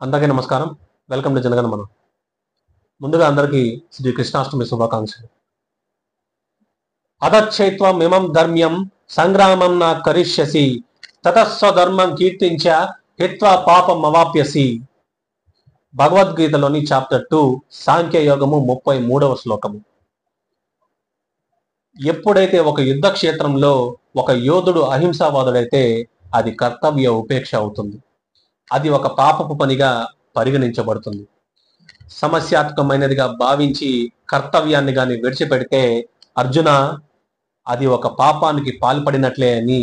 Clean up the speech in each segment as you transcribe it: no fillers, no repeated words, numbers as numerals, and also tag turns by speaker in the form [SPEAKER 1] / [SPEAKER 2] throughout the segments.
[SPEAKER 1] అందరికీ నమస్కారం. Welcome to Janaganamana. ముందుగా అందరికీ శ్రీ కృష్ణాష్టమి శుభాకాంక్షలు. అదచ్చైత్వమిమం ధర్మ్యం సంగ్రామం నా కరిష్యసి తతస్వధర్మం కీర్తించ హిత్వా పాపం అవాప్యసి. భగవద్గీతలోని చాప్టర్ 2 సాంఖ్య యోగము 33వ శ్లోకము. ఎప్పుడైతే ఒక యుద్ధ క్షేత్రంలో ఒక యోధుడు అహింసావాదుడైతే అది కర్తవ్య ఉపేక్ష అవుతుంది. అది ఒక పాపపు పనిగా పరిగణించబడుతుంది. సమస్యాత్మకమైనదిగా భావించి కర్తవ్యాన్ని గాని విడిచిపెడితే అర్జున అది ఒక పాపానికి పాల్పడినట్లే అని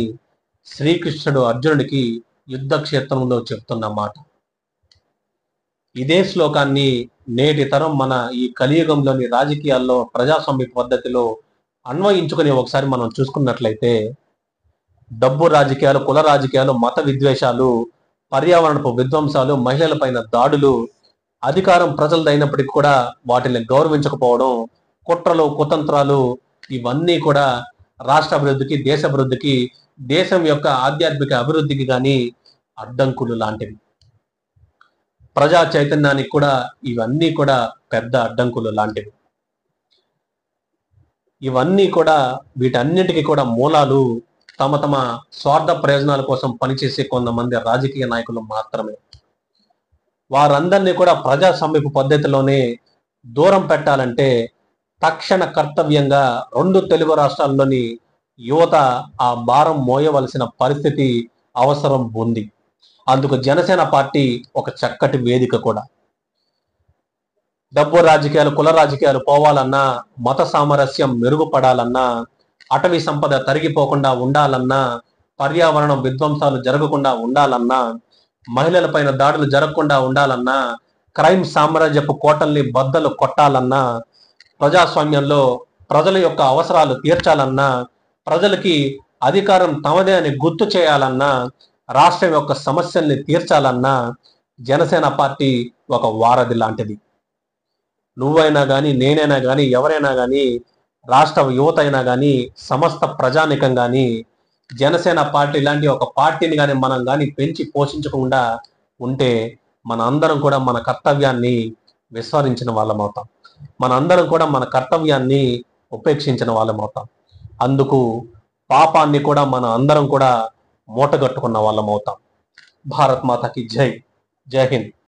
[SPEAKER 1] శ్రీకృష్ణుడు అర్జునుడికి యుద్ధ క్షేత్రంలో చెప్తున్న మాట. ఇదే శ్లోకాన్ని నేటి తరం మన ఈ కలియుగంలోని రాజకీయాల్లో ప్రజాస్వామ్య పద్ధతిలో అన్వయించుకుని ఒకసారి మనం చూసుకున్నట్లయితే డబ్బు రాజకీయాలు, కుల రాజకీయాలు, మత విద్వేషాలు, పర్యావరణపు విధ్వంసాలు, మహిళలపైన దాడులు, అధికారం ప్రజలదైనప్పటికీ కూడా వాటిని గౌరవించకపోవడం, కుట్రలు, కుతంత్రాలు, ఇవన్నీ కూడా రాష్ట్ర అభివృద్ధికి, దేశ అభివృద్ధికి, దేశం యొక్క ఆధ్యాత్మిక అభివృద్ధికి కానీ అడ్డంకులు లాంటివి. ప్రజా చైతన్యానికి కూడా ఇవన్నీ కూడా పెద్ద అడ్డంకులు లాంటివి. ఇవన్నీ కూడా వీటన్నిటికీ కూడా మూలాలు తమ తమ స్వార్థ ప్రయోజనాల కోసం పనిచేసే కొంతమంది రాజకీయ నాయకులు మాత్రమే. వారందరినీ కూడా ప్రజాస్వామ్యపు పద్ధతిలోనే దూరం పెట్టాలంటే తక్షణ కర్తవ్యంగా 2 తెలుగు రాష్ట్రాల్లోని యువత ఆ భారం మోయవలసిన పరిస్థితి అవసరం ఉంది. అందుకు జనసేన పార్టీ ఒక చక్కటి వేదిక కూడా. డబ్బు రాజకీయాలు, కుల రాజకీయాలు పోవాలన్నా, మత సామరస్యం మెరుగుపడాలన్నా, అటవీ సంపద తరిగిపోకుండా ఉండాలన్నా, పర్యావరణం విధ్వంసాలు జరగకుండా ఉండాలన్నా, మహిళలపైన దాడులు జరగకుండా ఉండాలన్నా, క్రైమ్ సామ్రాజ్యపు కోటల్ని బద్దలు కొట్టాలన్నా, ప్రజాస్వామ్యంలో ప్రజల యొక్క అవసరాలు తీర్చాలన్నా, ప్రజలకి అధికారం తమదే అని గుర్తు చేయాలన్నా, రాష్ట్రం యొక్క సమస్యల్ని తీర్చాలన్నా జనసేన పార్టీ ఒక వారధి లాంటిది. నువ్వైనా కానీ, నేనైనా కానీ, ఎవరైనా కానీ, రాష్ట్ర యువత అయినా కానీ, సమస్త ప్రజానికం కానీ జనసేన పార్టీ లాంటి ఒక పార్టీని కానీ మనం కానీ పెంచి పోషించకుండా ఉంటే మన అందరం కూడా మన కర్తవ్యాన్ని విస్మరించిన వాళ్ళం అవుతాం. మన అందరం కూడా మన కర్తవ్యాన్ని ఉపేక్షించిన వాళ్ళం అవుతాం. అందుకు పాపాన్ని కూడా మన అందరం కూడా మూటగట్టుకున్న వాళ్ళం అవుతాం. భారత్ మాతకి జై. జై హింద్.